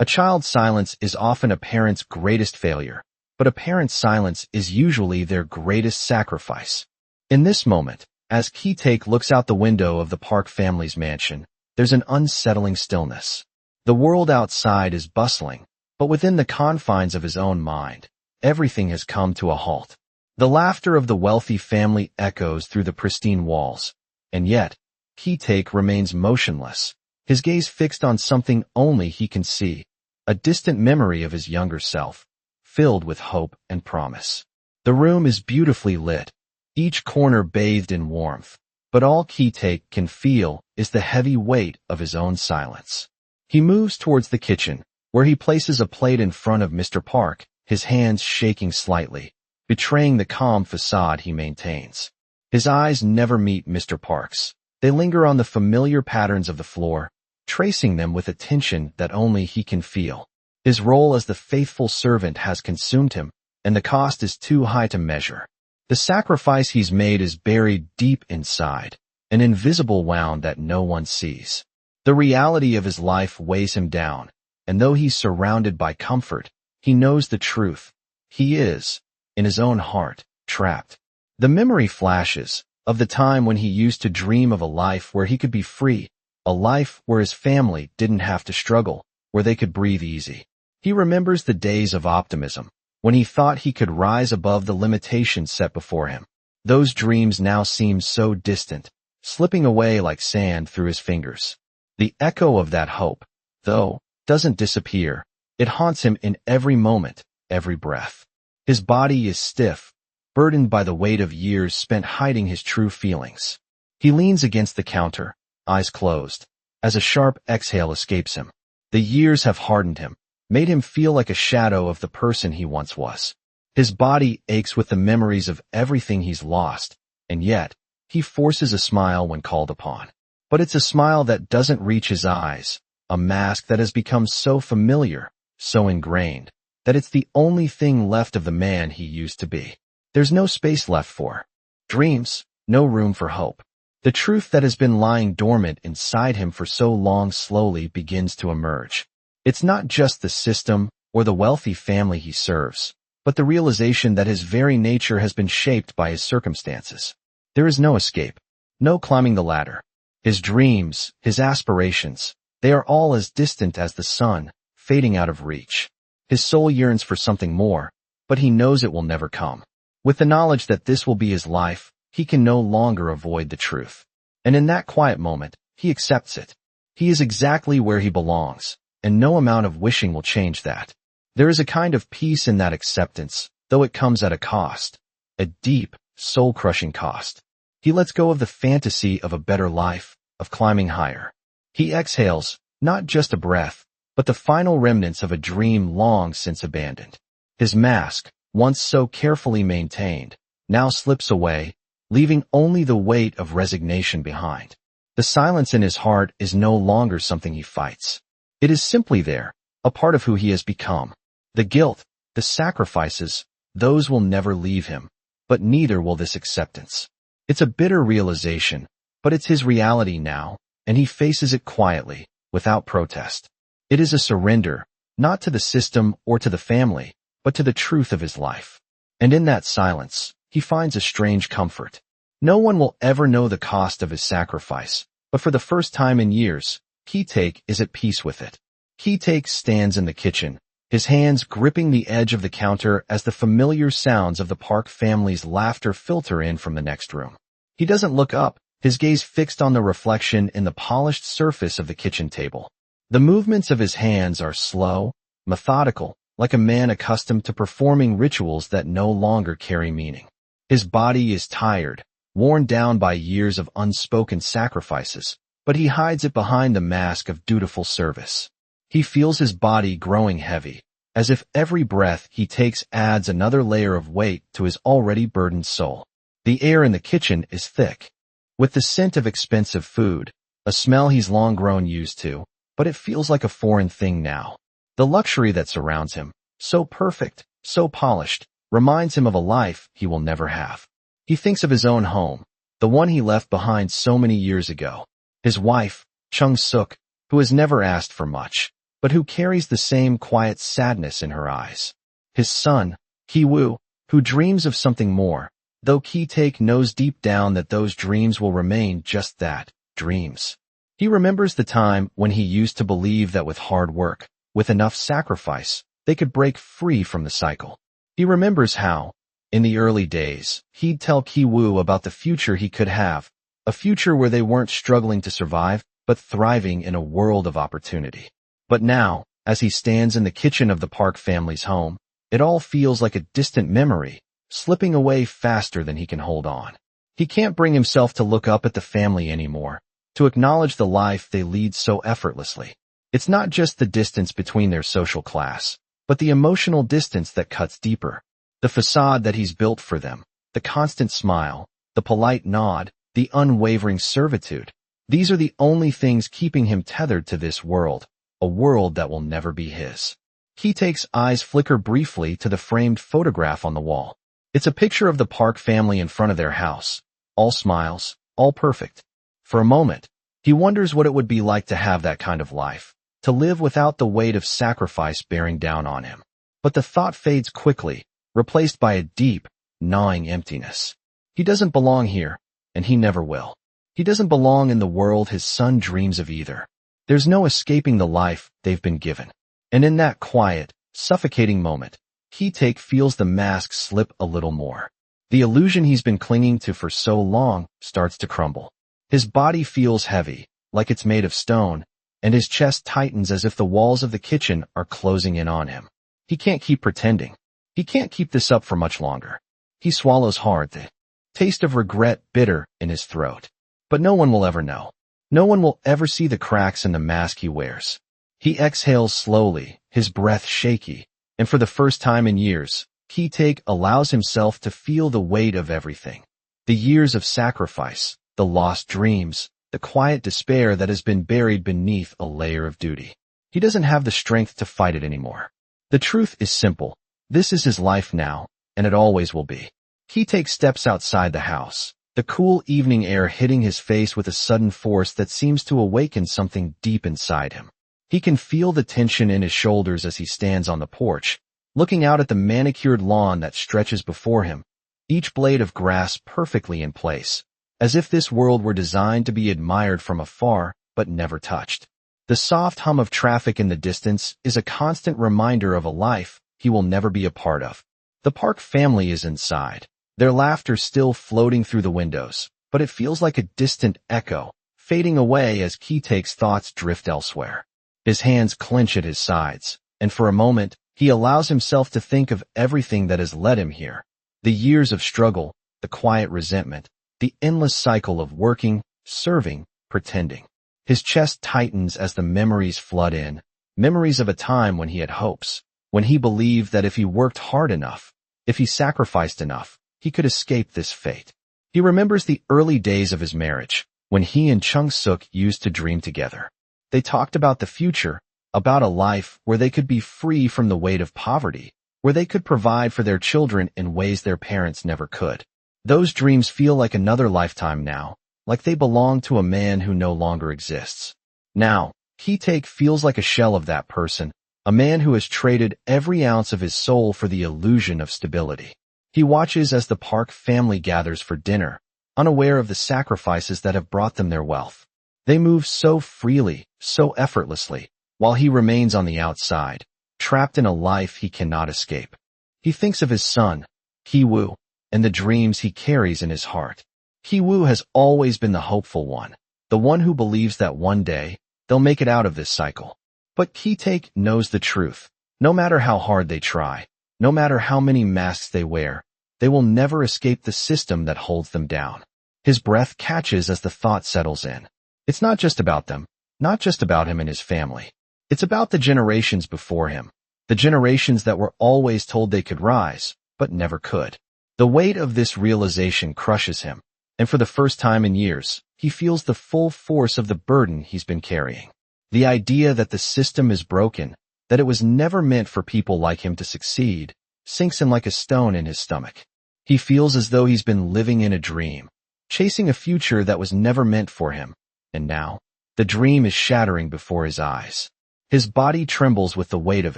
A child's silence is often a parent's greatest failure, but a parent's silence is usually their greatest sacrifice. In this moment, as Kitake looks out the window of the Park family's mansion, there's an unsettling stillness. The world outside is bustling, but within the confines of his own mind, everything has come to a halt. The laughter of the wealthy family echoes through the pristine walls, and yet, Kitake remains motionless, his gaze fixed on something only he can see, a distant memory of his younger self, filled with hope and promise. The room is beautifully lit, each corner bathed in warmth, but all Kitake can feel is the heavy weight of his own silence. He moves towards the kitchen, where he places a plate in front of Mr. Park, his hands shaking slightly, betraying the calm facade he maintains. His eyes never meet Mr. Park's. They linger on the familiar patterns of the floor, tracing them with a tension that only he can feel. His role as the faithful servant has consumed him, and the cost is too high to measure. The sacrifice he's made is buried deep inside, an invisible wound that no one sees. The reality of his life weighs him down, and though he's surrounded by comfort, he knows the truth. He is, in his own heart, trapped. The memory flashes of the time when he used to dream of a life where he could be free, a life where his family didn't have to struggle, where they could breathe easy. He remembers the days of optimism, when he thought he could rise above the limitations set before him. Those dreams now seem so distant, slipping away like sand through his fingers. The echo of that hope, though, doesn't disappear. It haunts him in every moment, every breath. His body is stiff, burdened by the weight of years spent hiding his true feelings. He leans against the counter, eyes closed, as a sharp exhale escapes him. The years have hardened him, made him feel like a shadow of the person he once was. His body aches with the memories of everything he's lost, and yet, he forces a smile when called upon. But it's a smile that doesn't reach his eyes, a mask that has become so familiar, so ingrained, that it's the only thing left of the man he used to be. There's no space left for dreams, no room for hope. The truth that has been lying dormant inside him for so long slowly begins to emerge. It's not just the system or the wealthy family he serves, but the realization that his very nature has been shaped by his circumstances. There is no escape, no climbing the ladder. His dreams, his aspirations, they are all as distant as the sun, fading out of reach. His soul yearns for something more, but he knows it will never come. With the knowledge that this will be his life, he can no longer avoid the truth. And in that quiet moment, he accepts it. He is exactly where he belongs, and no amount of wishing will change that. There is a kind of peace in that acceptance, though it comes at a cost, a deep, soul-crushing cost. He lets go of the fantasy of a better life, of climbing higher. He exhales, not just a breath, but the final remnants of a dream long since abandoned. His mask, once so carefully maintained, now slips away, leaving only the weight of resignation behind. The silence in his heart is no longer something he fights. It is simply there, a part of who he has become. The guilt, the sacrifices, those will never leave him, but neither will this acceptance. It's a bitter realization, but it's his reality now, and he faces it quietly, without protest. It is a surrender, not to the system or to the family, but to the truth of his life. And in that silence, he finds a strange comfort. No one will ever know the cost of his sacrifice, but for the first time in years, Kitake is at peace with it. Kitake stands in the kitchen, his hands gripping the edge of the counter as the familiar sounds of the Park family's laughter filter in from the next room. He doesn't look up, his gaze fixed on the reflection in the polished surface of the kitchen table. The movements of his hands are slow, methodical, like a man accustomed to performing rituals that no longer carry meaning. His body is tired, worn down by years of unspoken sacrifices, but he hides it behind the mask of dutiful service. He feels his body growing heavy, as if every breath he takes adds another layer of weight to his already burdened soul. The air in the kitchen is thick, with the scent of expensive food, a smell he's long grown used to, but it feels like a foreign thing now. The luxury that surrounds him, so perfect, so polished, reminds him of a life he will never have. He thinks of his own home, the one he left behind so many years ago. His wife, Chung Suk, who has never asked for much, but who carries the same quiet sadness in her eyes. His son, Ki-woo, who dreams of something more, though Ki-taek knows deep down that those dreams will remain just that, dreams. He remembers the time when he used to believe that with hard work, with enough sacrifice, they could break free from the cycle. He remembers how, in the early days, he'd tell Ki-woo about the future he could have, a future where they weren't struggling to survive, but thriving in a world of opportunity. But now, as he stands in the kitchen of the Park family's home, it all feels like a distant memory, slipping away faster than he can hold on. He can't bring himself to look up at the family anymore, to acknowledge the life they lead so effortlessly. It's not just the distance between their social class, but the emotional distance that cuts deeper. The facade that he's built for them, the constant smile, the polite nod, the unwavering servitude. These are the only things keeping him tethered to this world, a world that will never be his. Ki-taek's eyes flicker briefly to the framed photograph on the wall. It's a picture of the Park family in front of their house, all smiles, all perfect. For a moment, he wonders what it would be like to have that kind of life, to live without the weight of sacrifice bearing down on him. But the thought fades quickly, replaced by a deep, gnawing emptiness. He doesn't belong here, and he never will. He doesn't belong in the world his son dreams of either. There's no escaping the life they've been given. And in that quiet, suffocating moment, Ki-taek feels the mask slip a little more. The illusion he's been clinging to for so long starts to crumble. His body feels heavy, like it's made of stone, and his chest tightens as if the walls of the kitchen are closing in on him. He can't keep pretending. He can't keep this up for much longer. He swallows hard, the taste of regret bitter in his throat. But no one will ever know. No one will ever see the cracks in the mask he wears. He exhales slowly, his breath shaky, and for the first time in years, Ki-taek allows himself to feel the weight of everything. The years of sacrifice, the lost dreams, the quiet despair that has been buried beneath a layer of duty. He doesn't have the strength to fight it anymore. The truth is simple. This is his life now, and it always will be. Ki-taek steps outside the house, the cool evening air hitting his face with a sudden force that seems to awaken something deep inside him. He can feel the tension in his shoulders as he stands on the porch, looking out at the manicured lawn that stretches before him, each blade of grass perfectly in place, as if this world were designed to be admired from afar but never touched. The soft hum of traffic in the distance is a constant reminder of a life he will never be a part of. The Park family is inside, their laughter still floating through the windows, but it feels like a distant echo, fading away as Ki-taek's thoughts drift elsewhere. His hands clench at his sides, and for a moment, he allows himself to think of everything that has led him here. The years of struggle, the quiet resentment, the endless cycle of working, serving, pretending. His chest tightens as the memories flood in, memories of a time when he had hopes, when he believed that if he worked hard enough, if he sacrificed enough, he could escape this fate. He remembers the early days of his marriage, when he and Chung-suk used to dream together. They talked about the future, about a life where they could be free from the weight of poverty, where they could provide for their children in ways their parents never could. Those dreams feel like another lifetime now, like they belong to a man who no longer exists. Now, Ki-taek feels like a shell of that person, a man who has traded every ounce of his soul for the illusion of stability. He watches as the Park family gathers for dinner, unaware of the sacrifices that have brought them their wealth. They move so freely, so effortlessly, while he remains on the outside, trapped in a life he cannot escape. He thinks of his son, Ki-woo, and the dreams he carries in his heart. Ki-woo has always been the hopeful one, the one who believes that one day, they'll make it out of this cycle. But Ki-taek knows the truth. No matter how hard they try, no matter how many masks they wear, they will never escape the system that holds them down. His breath catches as the thought settles in. It's not just about them, not just about him and his family. It's about the generations before him, the generations that were always told they could rise, but never could. The weight of this realization crushes him, and for the first time in years, he feels the full force of the burden he's been carrying. The idea that the system is broken, that it was never meant for people like him to succeed, sinks him like a stone in his stomach. He feels as though he's been living in a dream, chasing a future that was never meant for him, and now, the dream is shattering before his eyes. His body trembles with the weight of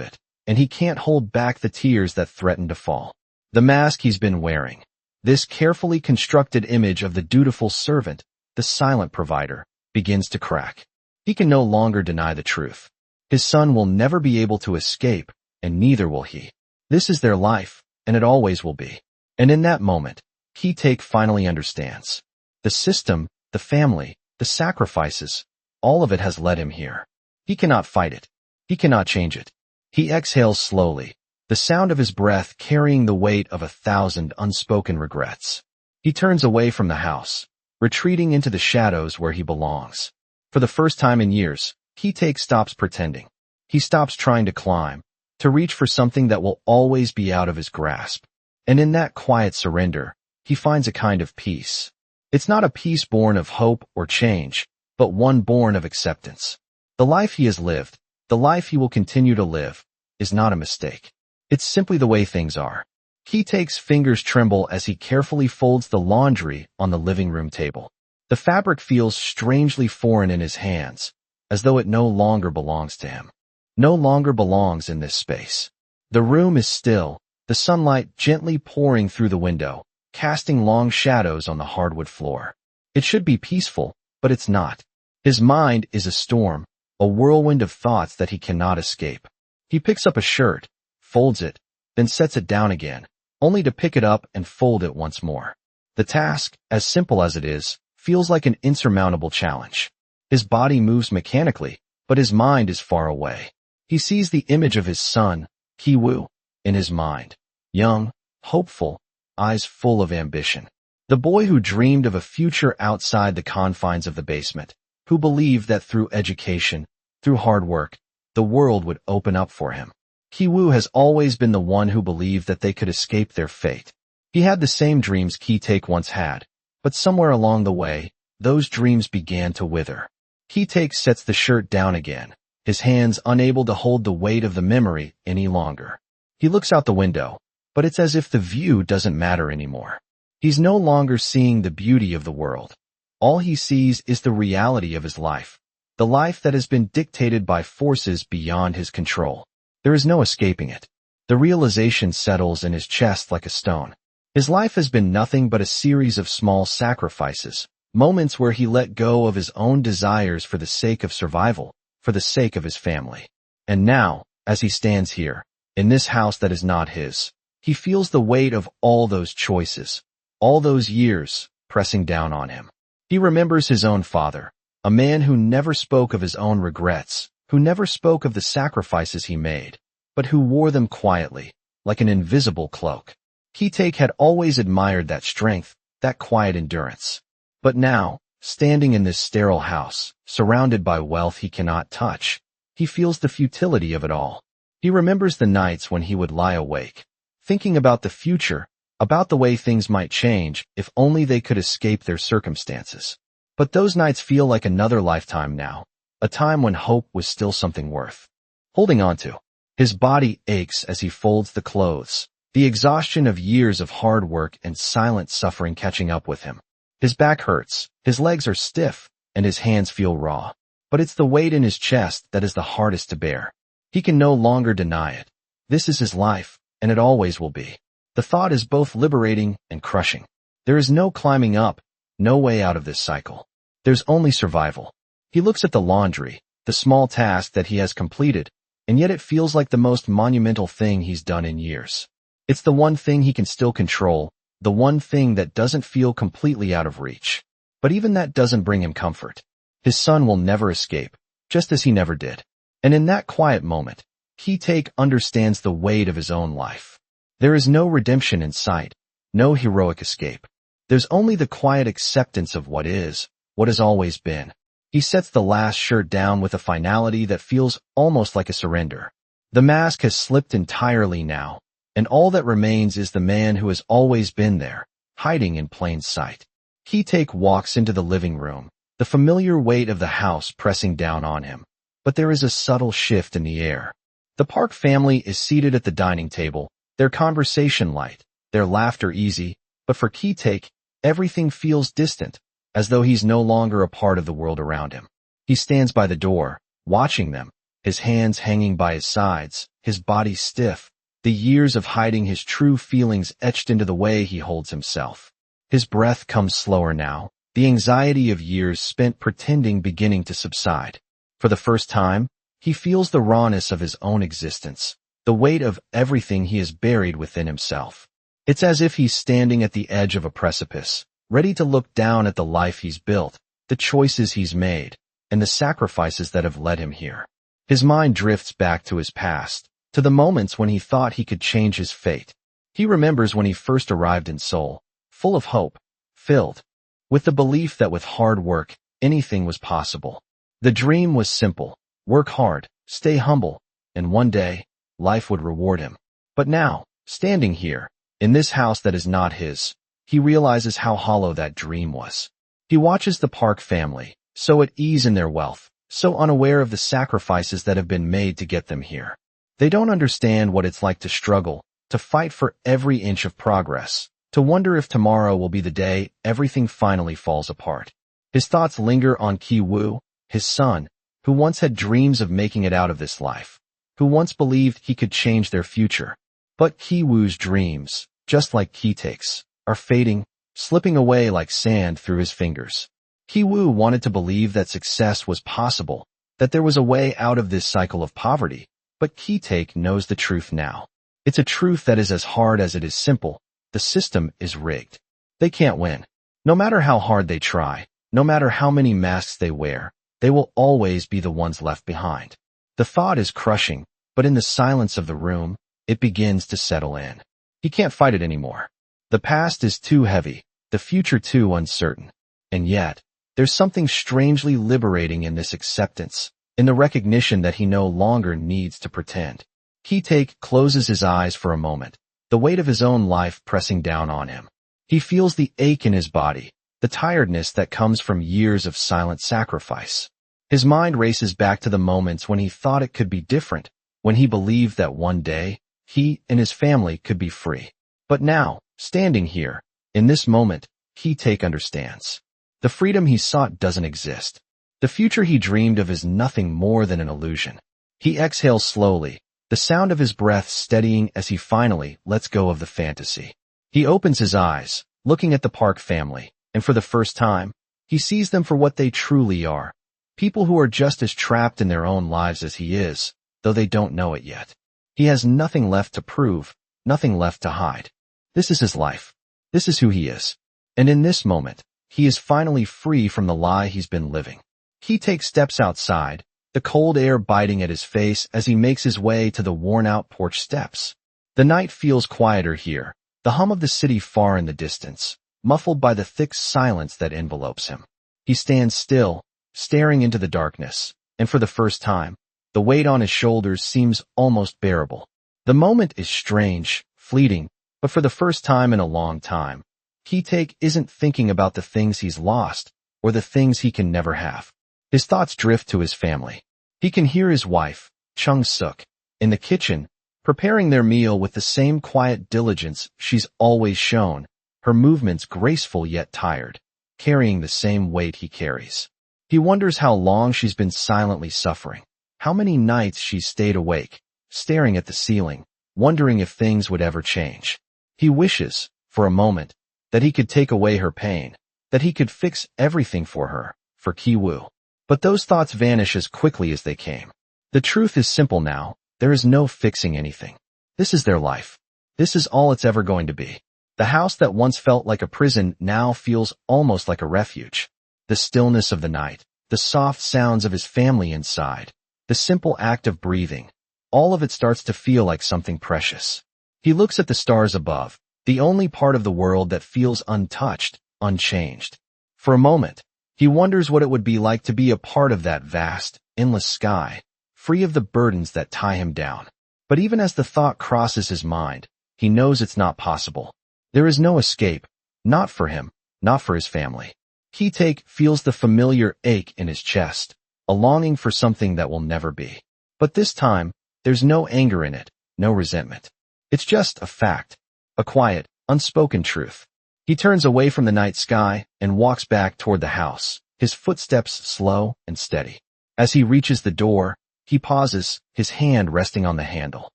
it, and he can't hold back the tears that threaten to fall. The mask he's been wearing, this carefully constructed image of the dutiful servant, the silent provider, begins to crack. He can no longer deny the truth. His son will never be able to escape, and neither will he. This is their life, and it always will be. And in that moment, Ki-take finally understands. The system, the family, the sacrifices, all of it has led him here. He cannot fight it. He cannot change it. He exhales slowly, the sound of his breath carrying the weight of 1,000 unspoken regrets. He turns away from the house, retreating into the shadows where he belongs. For the first time in years, Ki-take stops pretending. He stops trying to climb, to reach for something that will always be out of his grasp. And in that quiet surrender, he finds a kind of peace. It's not a peace born of hope or change, but one born of acceptance. The life he has lived, the life he will continue to live, is not a mistake. It's simply the way things are. Ki-take's fingers tremble as he carefully folds the laundry on the living room table. The fabric feels strangely foreign in his hands, as though it no longer belongs to him. No longer belongs in this space. The room is still, the sunlight gently pouring through the window, casting long shadows on the hardwood floor. It should be peaceful, but it's not. His mind is a storm, a whirlwind of thoughts that he cannot escape. He picks up a shirt, folds it, then sets it down again, only to pick it up and fold it once more. The task, as simple as it is, feels like an insurmountable challenge. His body moves mechanically, but his mind is far away. He sees the image of his son, Ki-woo, in his mind. Young, hopeful, eyes full of ambition. The boy who dreamed of a future outside the confines of the basement, who believed that through education, through hard work, the world would open up for him. Ki-woo has always been the one who believed that they could escape their fate. He had the same dreams Ki-take once had, but somewhere along the way, those dreams began to wither. Ki-take sets the shirt down again, his hands unable to hold the weight of the memory any longer. He looks out the window, but it's as if the view doesn't matter anymore. He's no longer seeing the beauty of the world. All he sees is the reality of his life, the life that has been dictated by forces beyond his control. There is no escaping it. The realization settles in his chest like a stone. His life has been nothing but a series of small sacrifices, moments where he let go of his own desires for the sake of survival, for the sake of his family. And now, as he stands here, in this house that is not his, he feels the weight of all those choices, all those years, pressing down on him. He remembers his own father, a man who never spoke of his own regrets, who never spoke of the sacrifices he made, but who wore them quietly, like an invisible cloak. Ki-take had always admired that strength, that quiet endurance. But now, standing in this sterile house, surrounded by wealth he cannot touch, he feels the futility of it all. He remembers the nights when he would lie awake, thinking about the future, about the way things might change if only they could escape their circumstances. But those nights feel like another lifetime now, a time when hope was still something worth holding on to. His body aches as he folds the clothes, the exhaustion of years of hard work and silent suffering catching up with him. His back hurts, his legs are stiff, and his hands feel raw. But it's the weight in his chest that is the hardest to bear. He can no longer deny it. This is his life, and it always will be. The thought is both liberating and crushing. There is no climbing up, no way out of this cycle. There's only survival. He looks at the laundry, the small task that he has completed, and yet it feels like the most monumental thing he's done in years. It's the one thing he can still control, the one thing that doesn't feel completely out of reach. But even that doesn't bring him comfort. His son will never escape, just as he never did. And in that quiet moment, Ki-take understands the weight of his own life. There is no redemption in sight, no heroic escape. There's only the quiet acceptance of what is, what has always been. He sets the last shirt down with a finality that feels almost like a surrender. The mask has slipped entirely now, and all that remains is the man who has always been there, hiding in plain sight. Ki-take walks into the living room, the familiar weight of the house pressing down on him. But there is a subtle shift in the air. The Park family is seated at the dining table, their conversation light, their laughter easy, but for Ki-take, everything feels distant, as though he's no longer a part of the world around him. He stands by the door, watching them, his hands hanging by his sides, his body stiff, the years of hiding his true feelings etched into the way he holds himself. His breath comes slower now, the anxiety of years spent pretending beginning to subside. For the first time, he feels the rawness of his own existence, the weight of everything he has buried within himself. It's as if he's standing at the edge of a precipice, ready to look down at the life he's built, the choices he's made, and the sacrifices that have led him here. His mind drifts back to his past, to the moments when he thought he could change his fate. He remembers when he first arrived in Seoul, full of hope, filled with the belief that with hard work, anything was possible. The dream was simple: work hard, stay humble, and one day, life would reward him. But now, standing here, in this house that is not his, he realizes how hollow that dream was. He watches the Park family, so at ease in their wealth, so unaware of the sacrifices that have been made to get them here. They don't understand what it's like to struggle, to fight for every inch of progress, to wonder if tomorrow will be the day everything finally falls apart. His thoughts linger on Ki-woo, his son, who once had dreams of making it out of this life, who once believed he could change their future. But Ki-woo's dreams, just like Ki-take's, are fading, slipping away like sand through his fingers. Ki-woo wanted to believe that success was possible, that there was a way out of this cycle of poverty, but Ki-take knows the truth now. It's a truth that is as hard as it is simple. The system is rigged. They can't win. No matter how hard they try, no matter how many masks they wear, they will always be the ones left behind. The thought is crushing, but in the silence of the room, it begins to settle in. He can't fight it anymore. The past is too heavy, the future too uncertain. And yet, there's something strangely liberating in this acceptance, in the recognition that he no longer needs to pretend. Ki-take closes his eyes for a moment, the weight of his own life pressing down on him. He feels the ache in his body, the tiredness that comes from years of silent sacrifice. His mind races back to the moments when he thought it could be different, when he believed that one day, he and his family could be free. But now, standing here, in this moment, Ki-take understands. The freedom he sought doesn't exist. The future he dreamed of is nothing more than an illusion. He exhales slowly, the sound of his breath steadying as he finally lets go of the fantasy. He opens his eyes, looking at the Park family, and for the first time, he sees them for what they truly are. People who are just as trapped in their own lives as he is, though they don't know it yet. He has nothing left to prove, nothing left to hide. This is his life. This is who he is. And in this moment, he is finally free from the lie he's been living. He takes steps outside, the cold air biting at his face as he makes his way to the worn-out porch steps. The night feels quieter here, the hum of the city far in the distance, muffled by the thick silence that envelopes him. He stands still, staring into the darkness, and for the first time, the weight on his shoulders seems almost bearable. The moment is strange, fleeting, but for the first time in a long time, Ki-take isn't thinking about the things he's lost, or the things he can never have. His thoughts drift to his family. He can hear his wife, Chung-suk, in the kitchen, preparing their meal with the same quiet diligence she's always shown, her movements graceful yet tired, carrying the same weight he carries. He wonders how long she's been silently suffering, how many nights she's stayed awake, staring at the ceiling, wondering if things would ever change. He wishes, for a moment, that he could take away her pain, that he could fix everything for her, for Ki-woo. But those thoughts vanish as quickly as they came. The truth is simple now, there is no fixing anything. This is their life. This is all it's ever going to be. The house that once felt like a prison now feels almost like a refuge. The stillness of the night, the soft sounds of his family inside, the simple act of breathing, all of it starts to feel like something precious. He looks at the stars above, the only part of the world that feels untouched, unchanged. For a moment, he wonders what it would be like to be a part of that vast, endless sky, free of the burdens that tie him down. But even as the thought crosses his mind, he knows it's not possible. There is no escape, not for him, not for his family. Ki-take feels the familiar ache in his chest, a longing for something that will never be. But this time, there's no anger in it, no resentment. It's just a fact, a quiet, unspoken truth. He turns away from the night sky and walks back toward the house, his footsteps slow and steady. As he reaches the door, He pauses, his hand resting on the handle.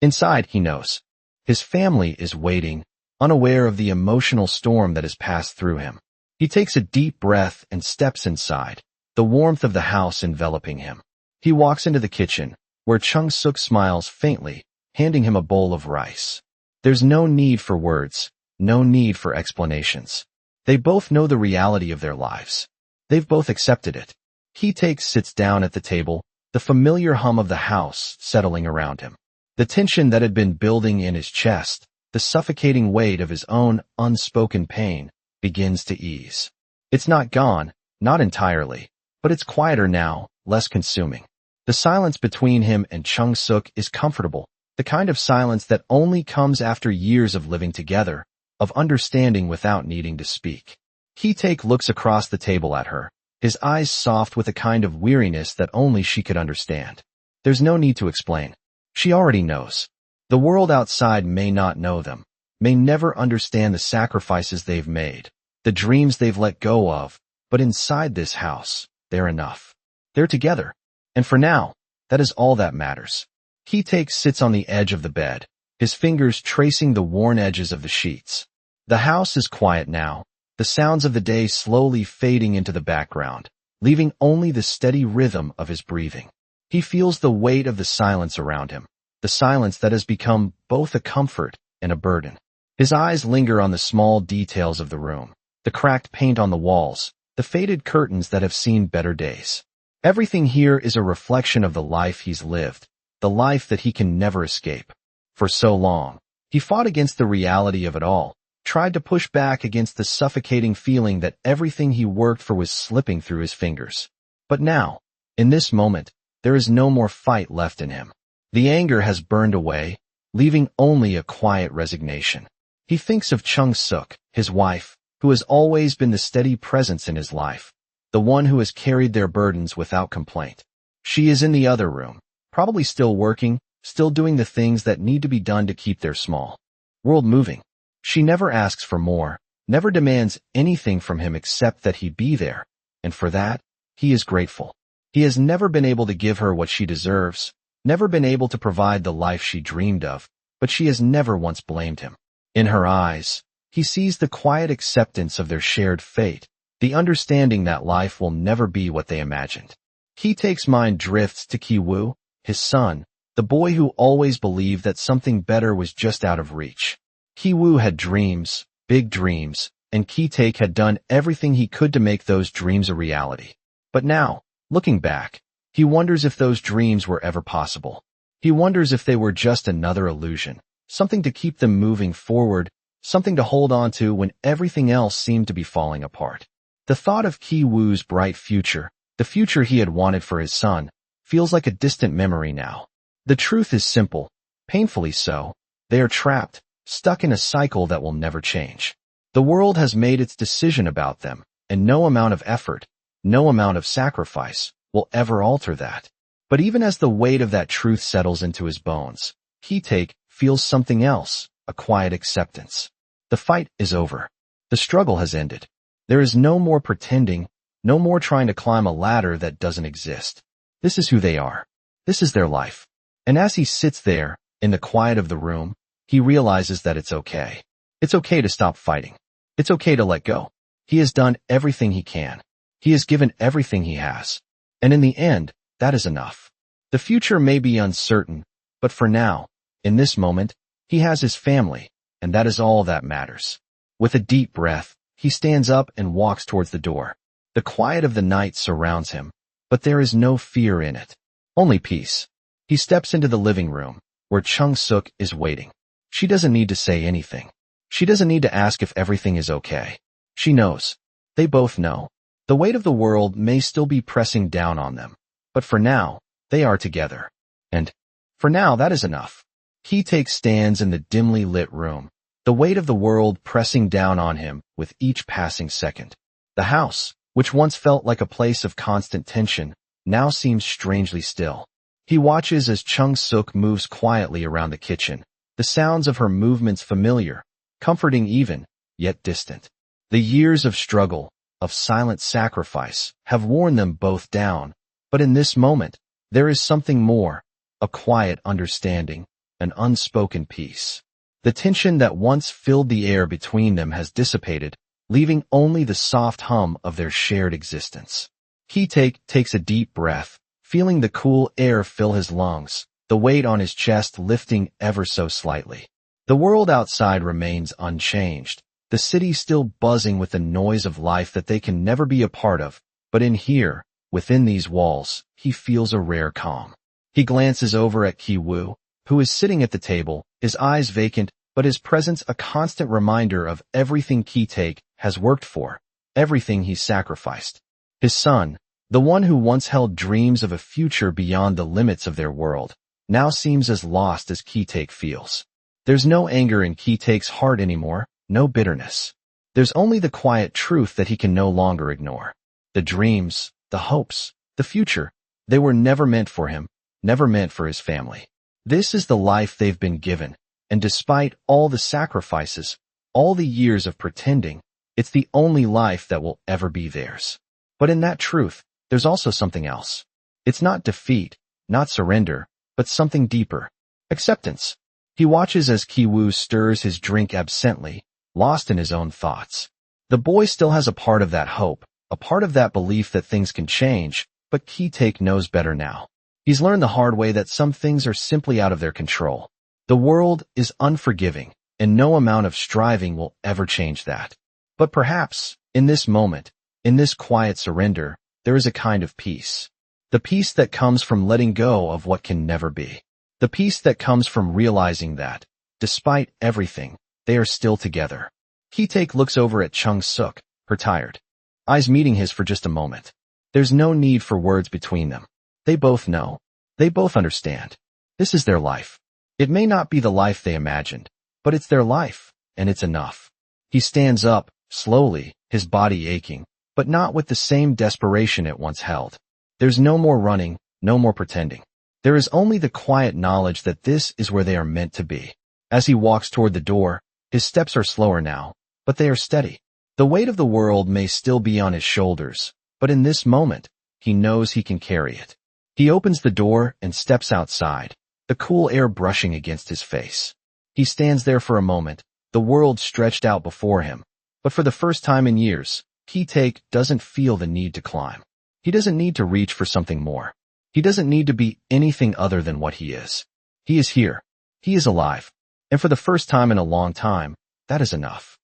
Inside, he knows. His family is waiting, unaware of the emotional storm that has passed through him. He takes a deep breath and steps inside, the warmth of the house enveloping him. He walks into the kitchen, where Chung-suk smiles faintly, handing him a bowl of rice. There's no need for words, no need for explanations. They both know the reality of their lives. They've both accepted it. Ki-taek sits down at the table, the familiar hum of the house settling around him. The tension that had been building in his chest, the suffocating weight of his own unspoken pain, begins to ease. It's not gone, not entirely, but it's quieter now, less consuming. The silence between him and Chung-suk is comfortable, the kind of silence that only comes after years of living together, of understanding without needing to speak. Ki-taek looks across the table at her, his eyes soft with a kind of weariness that only she could understand. There's no need to explain. She already knows. The world outside may not know them, may never understand the sacrifices they've made, the dreams they've let go of, but inside this house, they're enough. They're together. And for now, that is all that matters. Ki-taek sits on the edge of the bed, his fingers tracing the worn edges of the sheets. The house is quiet now, the sounds of the day slowly fading into the background, leaving only the steady rhythm of his breathing. He feels the weight of the silence around him, the silence that has become both a comfort and a burden. His eyes linger on the small details of the room, the cracked paint on the walls, the faded curtains that have seen better days. Everything here is a reflection of the life he's lived, the life that he can never escape. For so long, he fought against the reality of it all, tried to push back against the suffocating feeling that everything he worked for was slipping through his fingers. But now, in this moment, there is no more fight left in him. The anger has burned away, leaving only a quiet resignation. He thinks of Chung-suk, his wife, who has always been the steady presence in his life, the one who has carried their burdens without complaint. She is in the other room, probably still working, still doing the things that need to be done to keep their small world moving. She never asks for more, never demands anything from him except that he be there, and for that, he is grateful. He has never been able to give her what she deserves, never been able to provide the life she dreamed of, but she has never once blamed him. In her eyes, he sees the quiet acceptance of their shared fate, the understanding that life will never be what they imagined. Ki-taek's mind drifts to Ki-woo, his son, the boy who always believed that something better was just out of reach. Ki-woo had dreams, big dreams, and Ki-taek had done everything he could to make those dreams a reality. But now, looking back, he wonders if those dreams were ever possible. He wonders if they were just another illusion, something to keep them moving forward, something to hold on to when everything else seemed to be falling apart. The thought of Ki-woo's bright future, the future he had wanted for his son, feels like a distant memory now. The truth is simple, painfully so. They are trapped, stuck in a cycle that will never change. The world has made its decision about them, and no amount of effort, no amount of sacrifice, will ever alter that. But even as the weight of that truth settles into his bones, Ki-taek feels something else, a quiet acceptance. The fight is over. The struggle has ended. There is no more pretending, no more trying to climb a ladder that doesn't exist. This is who they are. This is their life. And as he sits there, in the quiet of the room, he realizes that it's okay. It's okay to stop fighting. It's okay to let go. He has done everything he can. He has given everything he has. And in the end, that is enough. The future may be uncertain, but for now, in this moment, he has his family, and that is all that matters. With a deep breath, he stands up and walks towards the door. The quiet of the night surrounds him, but there is no fear in it. Only peace. He steps into the living room, where Chung-suk is waiting. She doesn't need to say anything. She doesn't need to ask if everything is okay. She knows. They both know. The weight of the world may still be pressing down on them, but for now, they are together. And, for now, that is enough. Ki-taek stands in the dimly lit room, the weight of the world pressing down on him with each passing second. The house, which once felt like a place of constant tension, now seems strangely still. He watches as Chung-suk moves quietly around the kitchen, the sounds of her movements familiar, comforting even, yet distant. The years of struggle, of silent sacrifice, have worn them both down, but in this moment, There is something more, a quiet understanding, an unspoken peace. The tension that once filled the air between them has dissipated, leaving only the soft hum of their shared existence. Kitake takes a deep breath, feeling the cool air fill his lungs, the weight on his chest lifting ever so slightly. The world outside remains unchanged, the city still buzzing with the noise of life that they can never be a part of, but in here, within these walls, he feels a rare calm. He glances over at Kiwoo, who is sitting at the table, his eyes vacant, but his presence a constant reminder of everything Kitake has worked for, everything he's sacrificed. His son, the one who once held dreams of a future beyond the limits of their world, now seems as lost as Kitake feels. There's no anger in Kitake's heart anymore, no bitterness. There's only the quiet truth that he can no longer ignore. The dreams, the hopes, the future, they were never meant for him, never meant for his family. This is the life they've been given, and despite all the sacrifices, all the years of pretending, it's the only life that will ever be theirs. But in that truth, there's also something else. It's not defeat, not surrender, but something deeper. Acceptance. He watches as Kiwoo stirs his drink absently, lost in his own thoughts. The boy still has a part of that hope, a part of that belief that things can change, but Kitake knows better now. He's learned the hard way that some things are simply out of their control. The world is unforgiving, and no amount of striving will ever change that. But perhaps, in this moment, in this quiet surrender, there is a kind of peace. The peace that comes from letting go of what can never be. The peace that comes from realizing that, despite everything, they are still together. Kitake looks over at Chung-suk, her tired eyes meeting his for just a moment. There's no need for words between them. They both know. They both understand. This is their life. It may not be the life they imagined, but it's their life, and it's enough. He stands up, slowly, his body aching, but not with the same desperation it once held. There's no more running, no more pretending. There is only the quiet knowledge that this is where they are meant to be. As he walks toward the door, his steps are slower now, but they are steady. The weight of the world may still be on his shoulders, but in this moment, he knows he can carry it. He opens the door and steps outside, the cool air brushing against his face. He stands there for a moment, the world stretched out before him, but for the first time in years, Kitake doesn't feel the need to climb. He doesn't need to reach for something more. He doesn't need to be anything other than what he is. He is here. He is alive. And for the first time in a long time, that is enough.